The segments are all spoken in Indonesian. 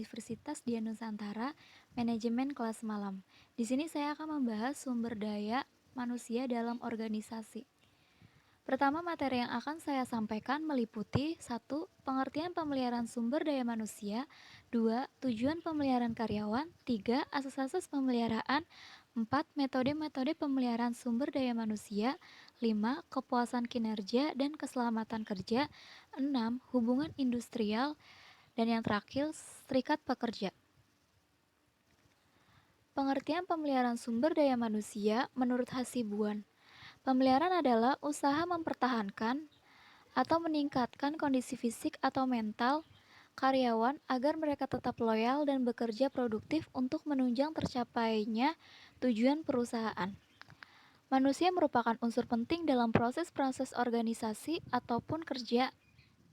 Universitas Dian Nusantara, Manajemen Kelas Malam. Di sini saya akan membahas sumber daya manusia dalam organisasi. Pertama, materi yang akan saya sampaikan meliputi 1. Pengertian pemeliharaan sumber daya manusia, 2. Tujuan pemeliharaan karyawan, 3. Asas-asas pemeliharaan, 4. Metode-metode pemeliharaan sumber daya manusia, 5. Kepuasan kinerja dan keselamatan kerja, 6. Hubungan industrial, dan yang terakhir, serikat pekerja. Pengertian pemeliharaan sumber daya manusia menurut Hasibuan. Pemeliharaan adalah usaha mempertahankan atau meningkatkan kondisi fisik atau mental karyawan agar mereka tetap loyal dan bekerja produktif untuk menunjang tercapainya tujuan perusahaan. Manusia merupakan unsur penting dalam proses-proses organisasi ataupun kerja.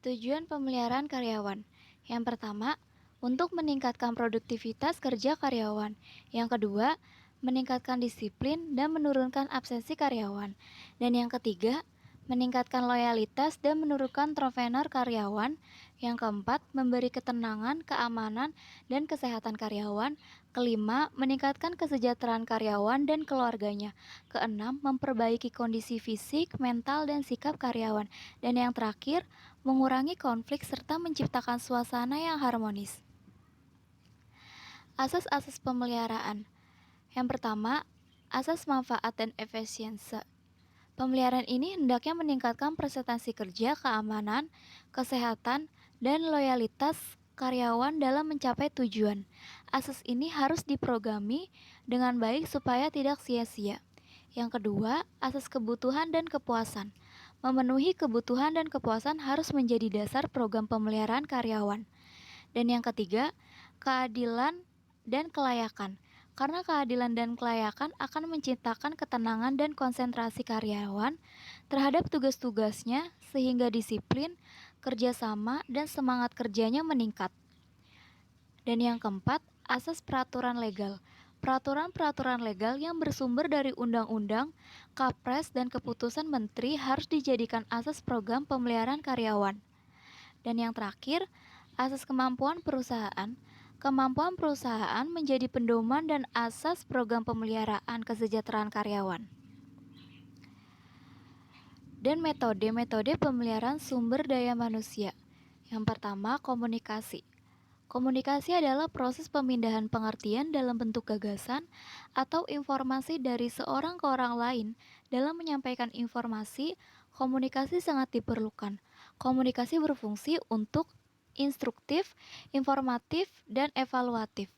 Tujuan pemeliharaan karyawan. Yang pertama, untuk meningkatkan produktivitas kerja karyawan. Yang kedua, meningkatkan disiplin dan menurunkan absensi karyawan. Dan yang ketiga, meningkatkan loyalitas dan menurunkan turnover karyawan. Yang keempat, memberi ketenangan, keamanan, dan kesehatan karyawan. Kelima, meningkatkan kesejahteraan karyawan dan keluarganya. Keenam, memperbaiki kondisi fisik, mental, dan sikap karyawan. Dan yang terakhir, mengurangi konflik serta menciptakan suasana yang harmonis. Asas-asas pemeliharaan. Yang pertama, asas manfaat dan efisiensi. Pemeliharaan ini hendaknya meningkatkan prestasi kerja, keamanan, kesehatan, dan loyalitas karyawan dalam mencapai tujuan. Asas ini harus diprogrami dengan baik supaya tidak sia-sia. Yang kedua, asas kebutuhan dan kepuasan. Memenuhi kebutuhan dan kepuasan harus menjadi dasar program pemeliharaan karyawan. Dan yang ketiga, keadilan dan kelayakan. Karena keadilan dan kelayakan akan menciptakan ketenangan dan konsentrasi karyawan terhadap tugas-tugasnya sehingga disiplin, kerjasama, dan semangat kerjanya meningkat. Dan yang keempat, asas peraturan legal. Peraturan-peraturan legal yang bersumber dari undang-undang, Kapres, dan keputusan menteri harus dijadikan asas program pemeliharaan karyawan. Dan yang terakhir, asas kemampuan perusahaan. Kemampuan perusahaan menjadi pedoman dan asas program pemeliharaan kesejahteraan karyawan. Dan metode-metode pemeliharaan sumber daya manusia. Yang pertama, komunikasi. Komunikasi adalah proses pemindahan pengertian dalam bentuk gagasan atau informasi dari seorang ke orang lain. Dalam menyampaikan informasi, komunikasi sangat diperlukan. Komunikasi berfungsi untuk instruktif, informatif, dan evaluatif.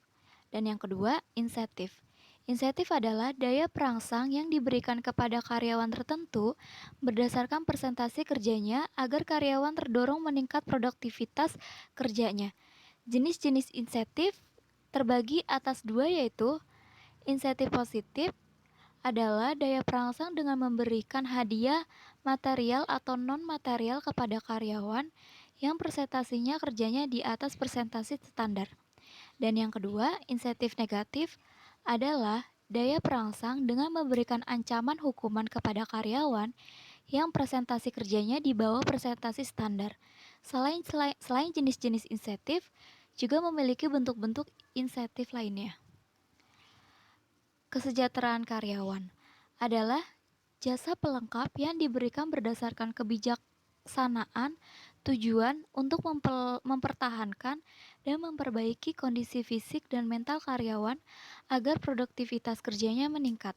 Dan yang kedua, insentif. Insentif adalah daya perangsang yang diberikan kepada karyawan tertentu berdasarkan persentase kerjanya agar karyawan terdorong meningkat produktivitas kerjanya. Jenis-jenis insentif terbagi atas dua, yaitu insentif positif adalah daya perangsang dengan memberikan hadiah material atau non-material kepada karyawan yang presentasinya kerjanya di atas presentasi standar. Dan yang kedua, insentif negatif adalah daya perangsang dengan memberikan ancaman hukuman kepada karyawan yang presentasi kerjanya di bawah presentasi standar. Selain jenis-jenis insentif, juga memiliki bentuk-bentuk insentif lainnya. Kesejahteraan karyawan adalah jasa pelengkap yang diberikan berdasarkan kebijaksanaan tujuan untuk mempertahankan dan memperbaiki kondisi fisik dan mental karyawan agar produktivitas kerjanya meningkat.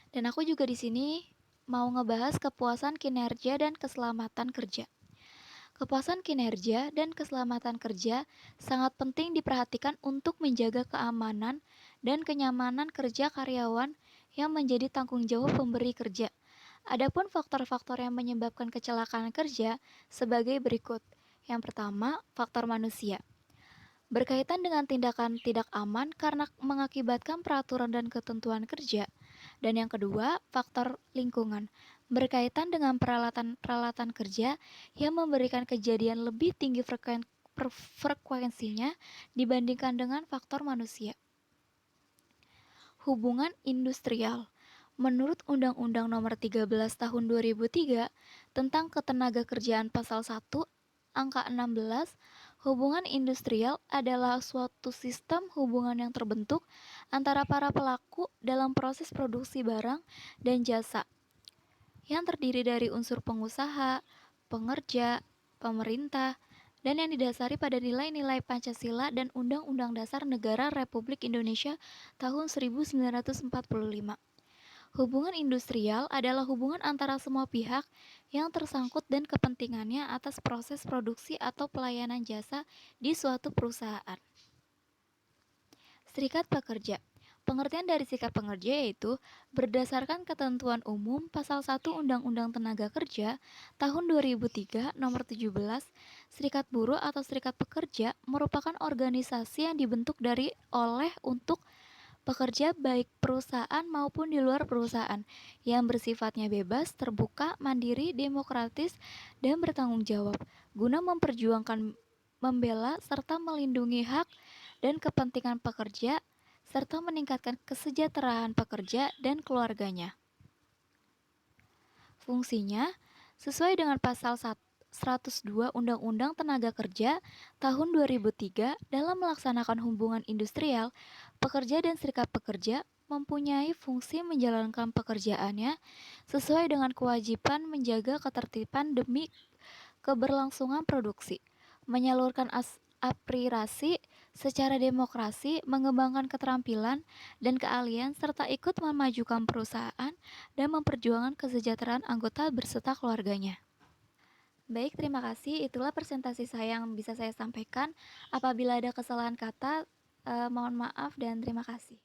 Dan aku juga di sini mau ngebahas kepuasan kinerja dan keselamatan kerja. Kepuasan kinerja dan keselamatan kerja sangat penting diperhatikan untuk menjaga keamanan dan kenyamanan kerja karyawan yang menjadi tanggung jawab pemberi kerja. Adapun faktor-faktor yang menyebabkan kecelakaan kerja sebagai berikut. Yang pertama, faktor manusia. Berkaitan dengan tindakan tidak aman karena mengakibatkan peraturan dan ketentuan kerja. Dan yang kedua, faktor lingkungan. Berkaitan dengan peralatan kerja yang memberikan kejadian lebih tinggi frekuensinya dibandingkan dengan faktor manusia. Hubungan industrial. Menurut Undang-Undang Nomor 13 Tahun 2003 tentang Ketenagakerjaan Pasal 1 Angka 16, Hubungan industrial adalah suatu sistem hubungan yang terbentuk antara para pelaku dalam proses produksi barang dan jasa, yang terdiri dari unsur pengusaha, pengerja, pemerintah, dan yang didasari pada nilai-nilai Pancasila dan Undang-Undang Dasar Negara Republik Indonesia tahun 1945. Hubungan industrial adalah hubungan antara semua pihak yang tersangkut dan kepentingannya atas proses produksi atau pelayanan jasa di suatu perusahaan. Serikat pekerja. Pengertian dari serikat pekerja yaitu berdasarkan ketentuan umum pasal 1 Undang-Undang Tenaga Kerja tahun 2003 nomor 17, serikat buruh atau serikat pekerja merupakan organisasi yang dibentuk dari oleh untuk pekerja baik perusahaan maupun di luar perusahaan yang bersifatnya bebas, terbuka, mandiri, demokratis, dan bertanggung jawab guna memperjuangkan, membela, serta melindungi hak dan kepentingan pekerja serta meningkatkan kesejahteraan pekerja dan keluarganya. Fungsinya sesuai dengan pasal 102 Undang-Undang Tenaga Kerja tahun 2003 dalam melaksanakan hubungan industrial, pekerja dan serikat pekerja mempunyai fungsi menjalankan pekerjaannya sesuai dengan kewajiban menjaga ketertiban demi keberlangsungan produksi, menyalurkan aspirasi secara demokrasi, mengembangkan keterampilan dan keahlian, serta ikut memajukan perusahaan dan memperjuangkan kesejahteraan anggota berserta keluarganya. Baik, terima kasih. Itulah presentasi saya yang bisa saya sampaikan. Apabila ada kesalahan kata, mohon maaf dan terima kasih.